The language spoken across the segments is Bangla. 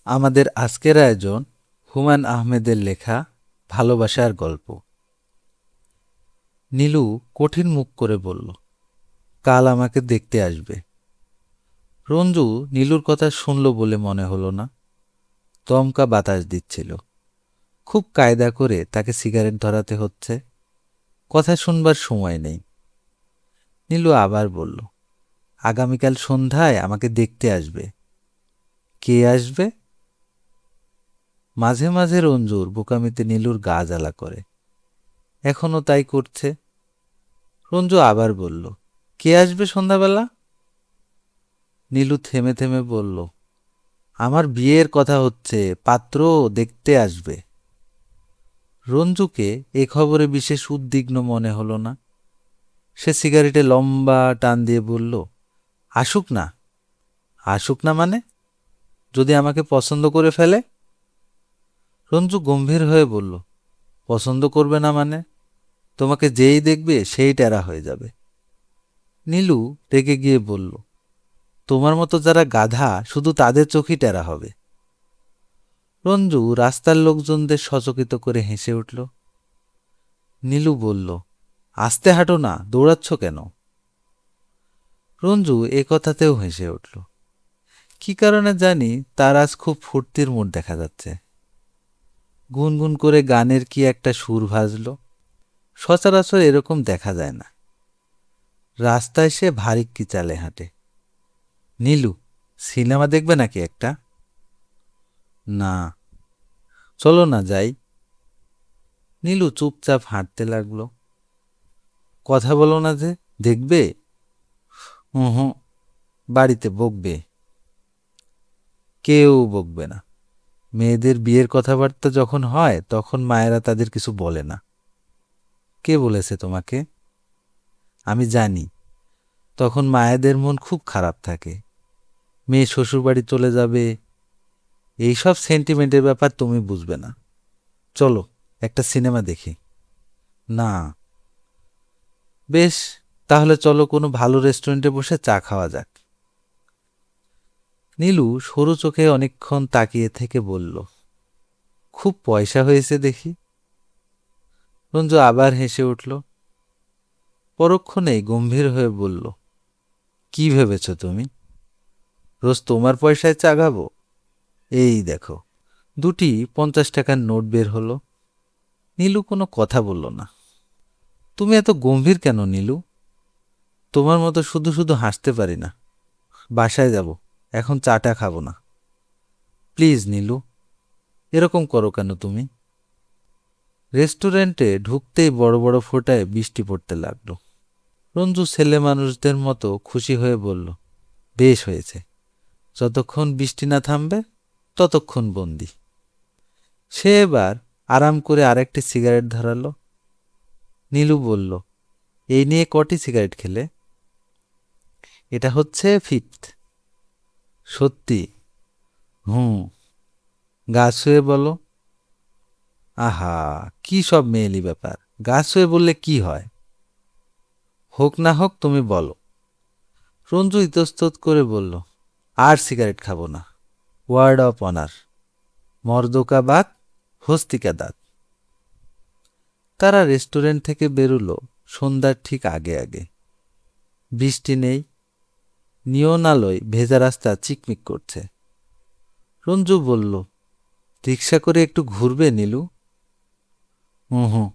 আমাদের আজকের আয়োজন হুমায়ূন আহমেদের লেখা ভালোবাসার গল্প। নীলু কঠিন মুখ করে বলল, কাল আমাকে দেখতে আসবে। রঞ্জু নীলুর কথা শুনল বলে মনে হলো না। দমকা বাতাস দিচ্ছিল। খুব কায়দা করে তাকে সিগারেট ধরাতে হচ্ছে। কথা শুনবার সময় নেই। নীলু আবার বলল, আগামীকাল সন্ধ্যায় আমাকে দেখতে আসবে। কে আসবে? মাঝে মাঝে রঞ্জুর বোকামিতে নীলুর গা জ্বালা করে। এখনো তাই করছে। রঞ্জু আবার বলল, কে আসবে সন্ধ্যাবেলা? নীলু থেমে থেমে বলল, আমার বিয়ের কথা হচ্ছে, পাত্র দেখতে আসবে। রঞ্জুকে এ খবরে বিশেষ উদ্বিগ্ন মনে হলো না। সে সিগারেটে লম্বা টান দিয়ে বলল, আসুক না। আসুক না মানে? যদি আমাকে পছন্দ করে ফেলে? রঞ্জু গম্ভীর হয়ে বলল, পছন্দ করবে না মানে? তোমাকে যেই দেখবে সেই টেরা হয়ে যাবে। নীলু রেগে গিয়ে বলল, তোমার মতো যারা গাধা শুধু তাদের চোখই টেরা হবে। রঞ্জু রাস্তার লোকজনদের সচকিত করে হেসে উঠল। নীলু বলল, আস্তে হাঁটো না, দৌড়াচ্ছ কেন? রঞ্জু এ কথাতেও হেসে উঠল। কি কারণে জানি তার আজ খুব ফুর্তির মুড দেখা যাচ্ছে। গুনগুন করে গানের কি একটা সুর ভাজল। সচরাচর এরকম দেখা যায় না। রাস্তায় সে ভারিক্কি চালে হাঁটে। নীলু, সিনেমা দেখবে নাকি একটা? না। চলো না যাই। নীলু চুপচাপ হাঁটতে লাগলো। কথা বলো না যে, দেখবে? হুঁ, বাড়িতে বকবে। কেউ বকবে না। মেয়েদের বিয়ের কথাবার্তা যখন হয় তখন মায়েরা তাদের কিছু বলে না। কে বলেছে তোমাকে? আমি জানি। তখন মায়েদের মন খুব খারাপ থাকে। মেয়ে শ্বশুরবাড়ি চলে যাবে, এইসব সেন্টিমেন্টের ব্যাপার তুমি বুঝবে না। চলো একটা সিনেমা দেখি। না। বেশ, তাহলে চলো কোনো ভালো রেস্টুরেন্টে বসে চা খাওয়া যাক। নীলু সরু চোখে অনেকক্ষণ তাকিয়ে থেকে বলল, খুব পয়সা হয়েছে দেখি। রঞ্জু আবার হেসে উঠল। পরক্ষণেই গম্ভীর হয়ে বলল, কি ভেবেছ তুমি? রোজ তোমার পয়সায় চা খাবো? এই দেখো, দুটি 50 টাকার নোট বের হলো। নীলু কোনো কথা বলল না। তুমি এত গম্ভীর কেন নীলু? তোমার মতো শুধু শুধু হাসতে পারি না। বাসায় যাব, এখন চাটা খাবো না। প্লিজ নীলু, এরকম করো কেন তুমি? রেস্টুরেন্টে ঢুকতেই বড় বড় ফোঁটায় বৃষ্টি পড়তে লাগলো। রঞ্জু ছেলে মানুষদের মতো খুশি হয়ে বলল, বেশ হয়েছে, যতক্ষণ বৃষ্টি না থামবে ততক্ষণ বন্দি। সে এবার আরাম করে আরেকটি সিগারেট ধরালো। নীলু বলল, এই নিয়ে কটি সিগারেট খেলে? এটা হচ্ছে ফিফথ। সত্যি? হুম। গা ছুঁয়ে বলো। আহা, কি সব মেয়েলি ব্যাপার! গা ছুঁয়ে বললে কি হয়? হোক না হোক তুমি বলো। রঞ্জু ইতস্তত করে বলল, আর সিগারেট খাবো না। Word of honour. মর্দকা বাত, হস্তিকা দাঁত। তারা রেস্টুরেন্ট থেকে বেরুলো সন্ধ্যার ঠিক আগে আগে। বৃষ্টি নেই। নিয়ন আলোয় ভেজা রাস্তা চিকমিক করছে। রঞ্জু বলল, রিক্সা করে একটু ঘুরবে নীলু? হুঁ।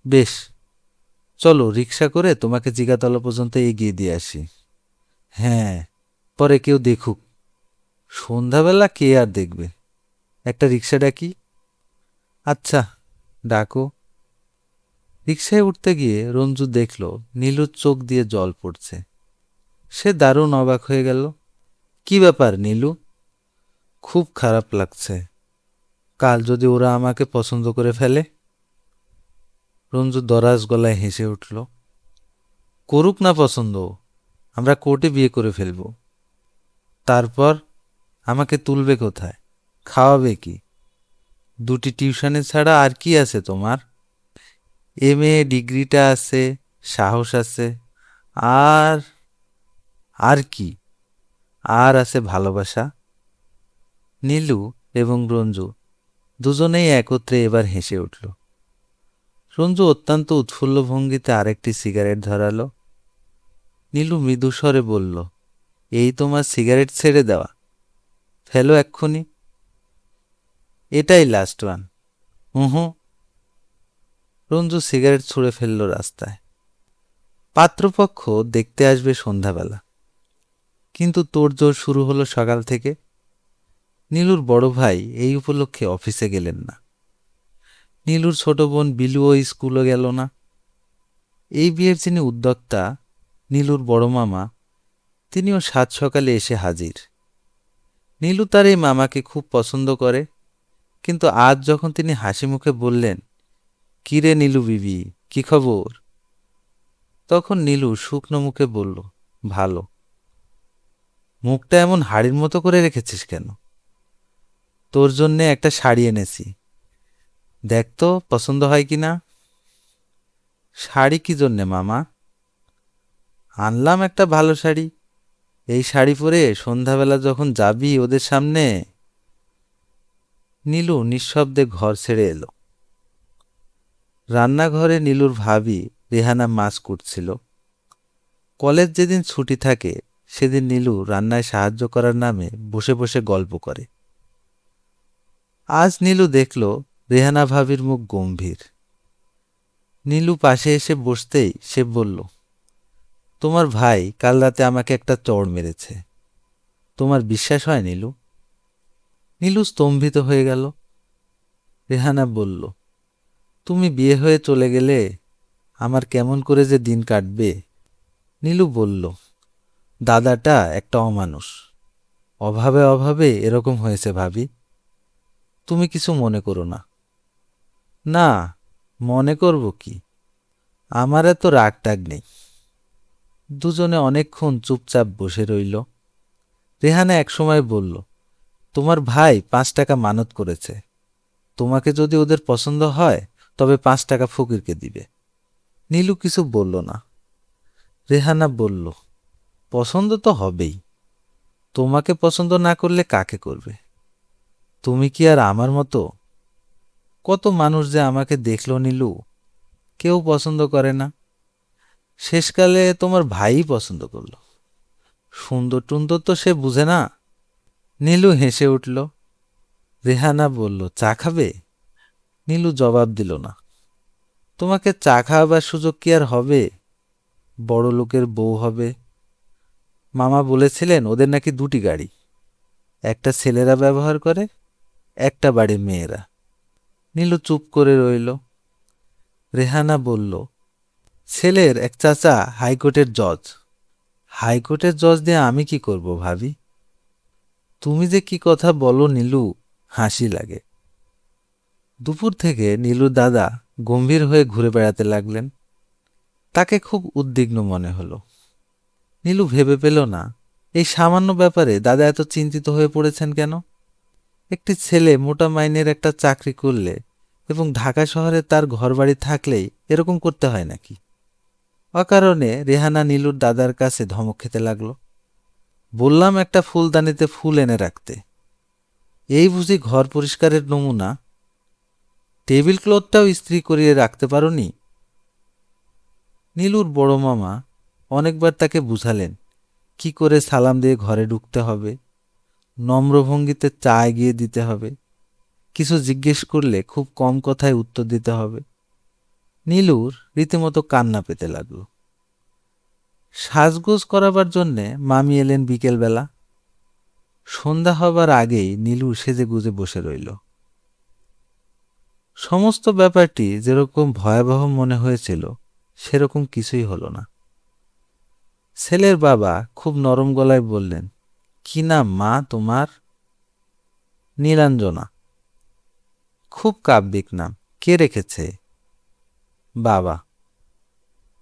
বেশ, চলো রিক্সা করে তোমাকে জিগাতলা পর্যন্ত এগিয়ে দিয়ে আসি। হ্যাঁ, পরে কেউ দেখুক। সন্ধ্যাবেলা কে আর দেখবে। একটা রিক্সা ডাকি? আচ্ছা, ডাকো। রিক্সায় উঠতে গিয়ে রঞ্জু দেখল নীলুর চোখ দিয়ে জল পড়ছে। সে দারুণ অবাক হয়ে গেল। কি ব্যাপার নীলু? খুব খারাপ লাগছে। কাল যদি ওরা আমাকে পছন্দ করে ফেলে? রঞ্জু দরাজ গলায় হেসে উঠল। করুক না পছন্দ, আমরা কোর্টে বিয়ে করে ফেলব। তারপর আমাকে তুলবে কোথায়? খাওয়াবে কি? দুটি টিউশনে ছাড়া আর কি আছে তোমার? MA ডিগ্রিটা আছে, সাহস আছে। আর আর কি? আর আছে ভালোবাসা। নীলু এবং রঞ্জু দুজনেই একত্রে এবার হেসে উঠল। রঞ্জু অত্যন্ত উৎফুল্ল ভঙ্গিতে আরেকটি সিগারেট ধরালো। নীলু মৃদু স্বরে বলল, এই তোমার সিগারেট ছেড়ে দেওয়া? ফেলো এক্ষুনি। এটাই লাস্ট ওয়ান। হুঁ। রঞ্জু সিগারেট ছুঁড়ে ফেলল রাস্তায়। পাত্রপক্ষ দেখতে আসবে সন্ধ্যাবেলা, কিন্তু তোড়জোড় শুরু হলো সকাল থেকে। নীলুর বড় ভাই এই উপলক্ষে অফিসে গেলেন না। নীলুর ছোট বোন বিলুও স্কুলে গেল না। এই বিয়ের যিনি উদ্যোক্তা, নীলুর বড় মামা, তিনিও সাত সকালে এসে হাজির। নীলু তার এই মামাকে খুব পছন্দ করে, কিন্তু আজ যখন তিনি হাসি মুখে বললেন, কি রে নীলু বিবি, কি খবর, তখন নীলু শুকনো মুখে বলল, ভালো। মুখটা এমন হাড়ির মতো করে রেখেছিস কেন? তোর জন্যে একটা শাড়ি এনেছি, দেখ তো পছন্দ হয় কি না। শাড়ি কি জন্যে মামা? আনলাম একটা ভালো শাড়ি, এই শাড়ি পরে সন্ধ্যাবেলা যখন যাবি ওদের সামনে। নীলু নিঃশব্দে ঘর ছেড়ে এলো। রান্নাঘরে নীলুর ভাবি রেহানা মাছ কুটছিল। কলেজ যেদিন ছুটি থাকে সেদিন নীলু রান্নায় সাহায্য করার নামে বসে বসে গল্প করে। আজ নীলু দেখল রেহানা ভাবির মুখ গম্ভীর। নীলু পাশে এসে বসতেই সে বলল, তোমার ভাই কাল রাতে আমাকে একটা চড় মেরেছে, তোমার বিশ্বাস হয় নীলু? নীলু স্তম্ভিত হয়ে গেল। রেহানা বলল, তুমি বিয়ে হয়ে চলে গেলে আমার কেমন করে যে দিন কাটবে। নীলু বলল, দাদাটা একটা অমানুষ, অভাবে অভাবে এরকম হয়েছে ভাবি, তুমি কিছু মনে করো না। না, মনে করব কি, আমার এত রাগ টাগ নেই। দুজনে অনেকক্ষণ চুপচাপ বসে রইল। রেহানা একসময় বলল, তোমার ভাই 5 টাকা মানত করেছে, তোমাকে যদি ওদের পছন্দ হয় তবে 5 টাকা ফকিরকে দিবে। নীলু কিছু বলল না। রেহানা বলল, পছন্দ তো হবেই, তোমাকে পছন্দ না করলে কাকে করবে? তুমি কি আর আমার মতো? কত মানুষ যে আমাকে দেখল নীলু, কেউ পছন্দ করে না, শেষকালে তোমার ভাইই পছন্দ করল। সুন্দর টুন্দর তো সে বুঝে না। নীলু হেসে উঠল। রেহানা বলল, চা খাবে? নীলু জবাব দিল না। তোমাকে চা খাওয়াবার সুযোগ কি আর হবে? বড় লোকের বউ হবে। মামা বলেছিলেন ওদের নাকি 2টি গাড়ি, একটা ছেলেরা ব্যবহার করে, একটা বাড়ির মেয়েরা। নীলু চুপ করে রইল। রেহানা বলল, ছেলের এক চাচা হাইকোর্টের জজ। হাইকোর্টের জজ দিয়ে আমি কি করব ভাবি? তুমি যে কি কথা বলো নীলু, হাসি লাগে। দুপুর থেকে নীলুর দাদা গম্ভীর হয়ে ঘুরে বেড়াতে লাগলেন। তাকে খুব উদ্বিগ্ন মনে হলো। নীলু ভেবে পেল না এই সামান্য ব্যাপারে দাদা এত চিন্তিত হয়ে পড়েছেন কেন। একটি ছেলে মোটা মাইনের একটা চাকরি করলে এবং ঢাকা শহরে তার ঘরবাড়ি থাকলেই এরকম করতে হয় নাকি? অকারণে রেহানা নীলুর দাদার কাছে ধমক খেতে লাগলো। বললাম একটা ফুলদানিতে ফুল এনে রাখতে, এই বুঝি ঘর পরিষ্কারের নমুনা? টেবিল ক্লথটাও ইস্ত্রি করিয়ে রাখতে পারোনি? নীলুর বড় মামা অনেকবার তাকে বুঝালেন কি করে সালাম দিয়ে ঘরে ঢুকতে হবে, নম্র ভঙ্গিতে চা এগিয়ে দিতে হবে, কিছু জিজ্ঞেস করলে খুব কম কথায় উত্তর দিতে হবে। নীলুর রীতিমতো কান্না পেতে লাগল। সাজগোজ করাবার জন্যে মামি এলেন বিকেলবেলা। সন্ধ্যা হবার আগেই নীলু সেজে গুজে বসে রইল। সমস্ত ব্যাপারটি যেরকম ভয়াবহ মনে হয়েছিল সেরকম কিছুই হলো না। ছেলের বাবা খুব নরম গলায় বললেন, কি নাম মা তোমার? নীলাঞ্জনা। খুব কাব্যিক নাম, কে রেখেছে? বাবা।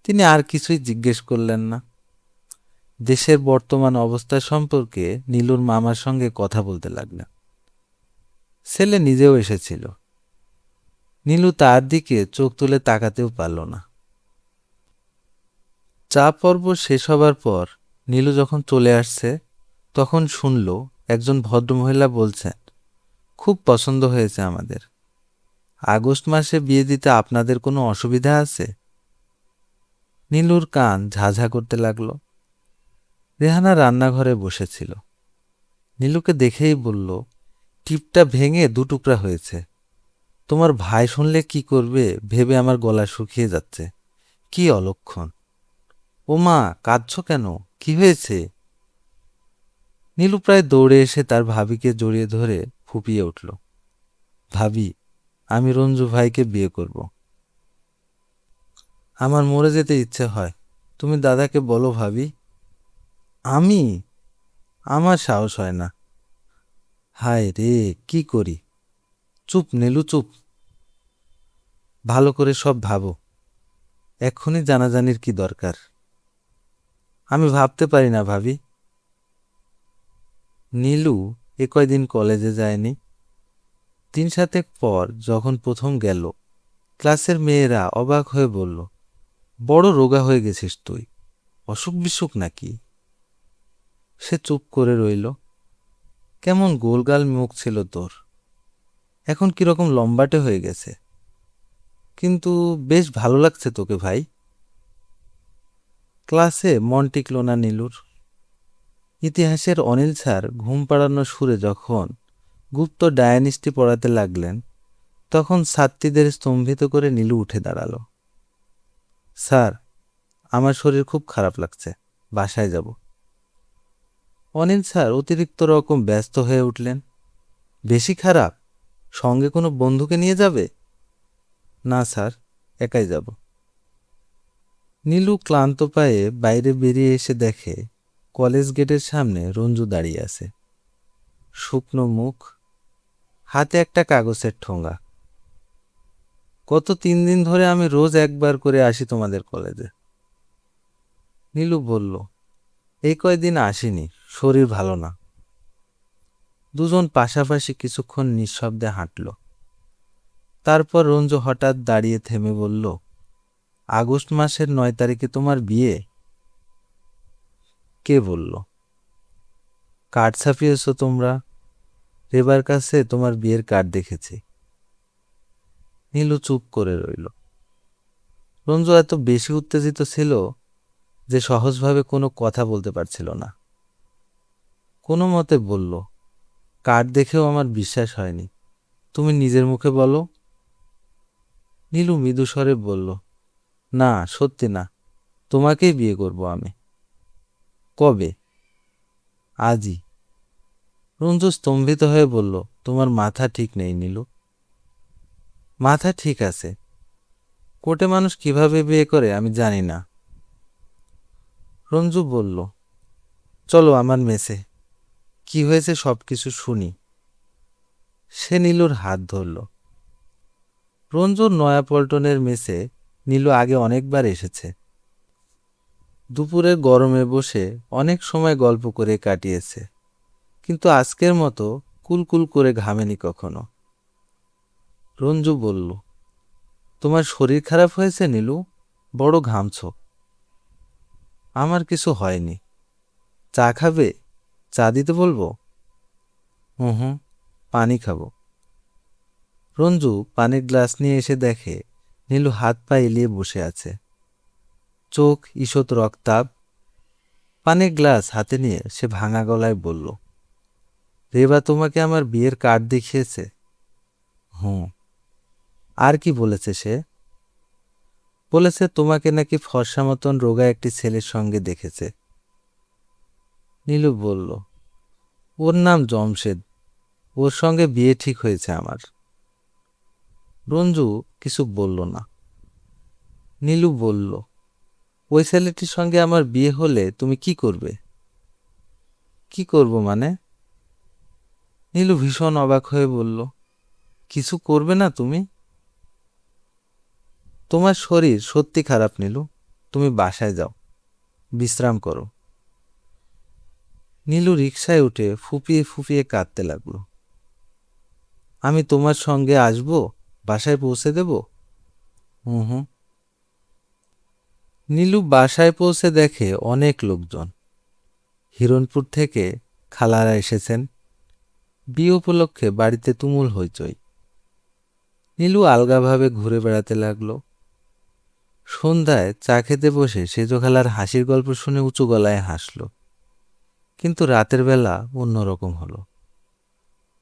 তিনি আর কিছুই জিজ্ঞেস করলেন না। দেশের বর্তমান অবস্থা সম্পর্কে নীলুর মামার সঙ্গে কথা বলতে লাগলেন। ছেলে নিজেও এসেছিল। নীলু তার দিকে চোখ তুলে তাকাতেও পারল না। চা পর্ব শেষ হবার পর নীলু যখন চলে আসছে তখন শুনল একজন ভদ্রমহিলা বলছেন, খুব পছন্দ হয়েছে আমাদের। আগস্ট মাসে বিয়ে দিতে আপনাদের কোনো অসুবিধা আছে? নীলুর কান ঝাঝা করতে লাগলো। রেহানা রান্নাঘরে বসেছিল। নীলুকে দেখেই বলল, টিপটা ভেঙে দুটুকরা হয়েছে। তোমার ভাই শুনলে কি করবে ভেবে আমার গলা শুকিয়ে যাচ্ছে। কি অলক্ষণ! ও মা, কাঁদছ কেন? কি হয়েছে? নীলু প্রায় দৌড়ে এসে তার ভাবিকে জড়িয়ে ধরে ফুপিয়ে উঠল। ভাবি, আমি রঞ্জু ভাইকে বিয়ে করব। আমার মরে যেতে ইচ্ছে হয়। তুমি দাদাকে বলো ভাবি। আমি? আমার সাহস হয় না। হায় রে, কি করি? চুপ নীলু, চুপ। ভালো করে সব ভাবো। এক্ষুনি জানাজানির কি দরকার? আমি ভাবতে পারি না ভাবি। নীলু এ কয়দিন কলেজে যায়নি। 3-7 পর যখন প্রথম গেল, ক্লাসের মেয়েরা অবাক হয়ে বলল, বড় রোগা হয়ে গেছিস তুই, অসুখ বিসুখ নাকি? সে চুপ করে রইল। কেমন গোলগাল মুখ ছিল তোর, এখন কিরকম লম্বাটে হয়ে গেছে। কিন্তু বেশ ভালো লাগছে তোকে ভাই। ক্লাসে মন টিকল না নীলুর। ইতিহাসের অনিল স্যার ঘুম পাড়ানো সুরে যখন গুপ্ত ডায়ানিস্টি পড়াতে লাগলেন, তখন ছাত্রীদের স্তম্ভিত করে নীলু উঠে দাঁড়ালো। স্যার, আমার শরীর খুব খারাপ লাগছে, বাসায় যাব। অনিল স্যার অতিরিক্ত রকম ব্যস্ত হয়ে উঠলেন। বেশি খারাপ? সঙ্গে কোনো বন্ধুকে নিয়ে যাবে? না স্যার, একাই যাব। নীলু ক্লান্ত পায়ে বাইরে বেরিয়ে এসে দেখে কলেজ গেটের সামনে রঞ্জু দাঁড়িয়ে আছে। শুকনো মুখ, হাতে একটা কাগজের ঠোঙা। গত 3 দিন ধরে আমি রোজ একবার করে আসি তোমাদের কলেজে। নীলু বলল, এই কয়দিন আসিনি, শরীর ভালো না। দুজন পাশাপাশি কিছুক্ষণ নিঃশব্দে হাঁটল। তারপর রঞ্জু হঠাৎ দাঁড়িয়ে থেমে বলল, আগস্ট মাসের 9 তারিখে তোমার বিয়ে? কে বলল? কার্ড ছাপিয়েছ তোমরা। রেবার কাছে তোমার বিয়ের কার্ড দেখেছি। নীলু চুপ করে রইল। রঞ্জু এত বেশি উত্তেজিত ছিল যে সহজভাবে কোনো কথা বলতে পারছিল না। কোনো মতে বলল, কার্ড দেখেও আমার বিশ্বাস হয়নি, তুমি নিজের মুখে বলো। নীলু মৃদু স্বরে বলল, না সত্যি না, তোমাকেই বিয়ে করব আমি। কবে? আজই। রঞ্জু স্তম্ভিত হয়ে বলল, তোমার মাথা ঠিক নেই নীলু। মাথা ঠিক আছে, কোর্টে মানুষ কিভাবে বিয়ে করে আমি জানি না। রঞ্জু বলল, চলো আমার মেসে, কি হয়েছে সব কিছু শুনি। সে নীলুর হাত ধরল। রঞ্জুর নয়াপল্টনের মেসে নীলু আগে অনেকবার এসেছে। দুপুরের গরমে বসে অনেক সময় গল্প করে কাটিয়েছে, কিন্তু আজকের মতো কুলকুল করে ঘামেনি কখনো। রঞ্জু বলল, তোমার শরীর খারাপ হয়েছে নীলু, বড় ঘামছ। আমার কিছু হয়নি। চা খাবে? চা দিতে বলবো? হুম, পানি খাবো। রঞ্জু পানির গ্লাস নিয়ে এসে দেখে নীলু হাত পা এলিয়ে বসে আছে, চোখ ঈষৎ রক্তাভ। পানির গ্লাস হাতে নিয়ে সে ভাঙা গলায় বলল, রেবা তোমাকে আমার বিয়ের কার্ড দেখিয়েছে? হুম। আর কি বলেছে সে? বলেছে তোমাকে নাকি ফর্সা মতন রোগা একটি ছেলের সঙ্গে দেখেছে। নীলু বলল, ওর নাম জমশেদ, ওর সঙ্গে বিয়ে ঠিক হয়েছে আমার। রঞ্জু কিছু বলল না। নীলু বলল, ওই ছেলেটির সঙ্গে আমার বিয়ে হলে তুমি কি করবে? কি করব মানে? নীলু ভীষণ অবাক হয়ে বলল, কিছু করবে না তুমি? তোমার শরীর সত্যি খারাপ নীলু, তুমি বাসায় যাও, বিশ্রাম করো। নীলু রিকশায় উঠে ফুপিয়ে ফুপিয়ে কাঁদতে লাগলো। আমি তোমার সঙ্গে আসব, বাসায় পৌঁছে দেব? হুম। নীলু বাসায় পৌঁছে দেখে অনেক লোকজন। হিরণপুর থেকে খালারা এসেছেন, বিয়ে উপলক্ষে বাড়িতে তুমুল হইচই। নীলু আলগাভাবে ঘুরে বেড়াতে লাগলো। সন্ধ্যায় চা খেতে বসে সেজো খালার হাসির গল্প শুনে উঁচু গলায় হাসল। কিন্তু রাতের বেলা অন্যরকম হলো।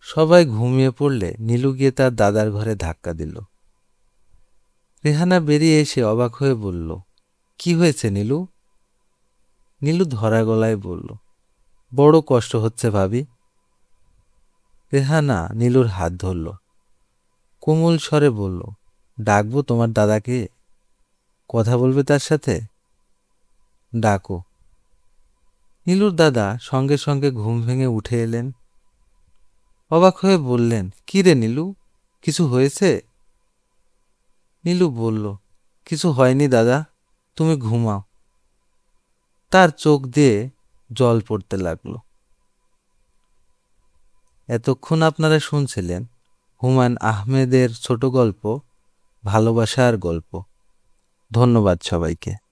সবাই ঘুমিয়ে পড়লে নীলু গিয়ে তার দাদার ঘরে ধাক্কা দিল। রেহানা বেরিয়ে এসে অবাক হয়ে বলল, কি হয়েছে নীলু? নীলু ধরা গলায় বলল, বড় কষ্ট হচ্ছে ভাবি। রেহানা নীলুর হাত ধরল, কোমল স্বরে বলল, ডাকবো তোমার দাদাকে? কথা বলবে তার সাথে? ডাকো। নীলুর দাদা সঙ্গে সঙ্গে ঘুম ভেঙে উঠে এলেন। অবাক হয়ে বললেন, কি রে নীলু, কিছু হয়েছে? নীলু বলল, কিছু হয়নি দাদা, তুমি ঘুমাও। তার চোখ দিয়ে জল পড়তে লাগলো। এতক্ষণ আপনারা শুনছিলেন হুমায়ূন আহমেদের ছোট গল্প ভালোবাসার গল্প। ধন্যবাদ সবাইকে।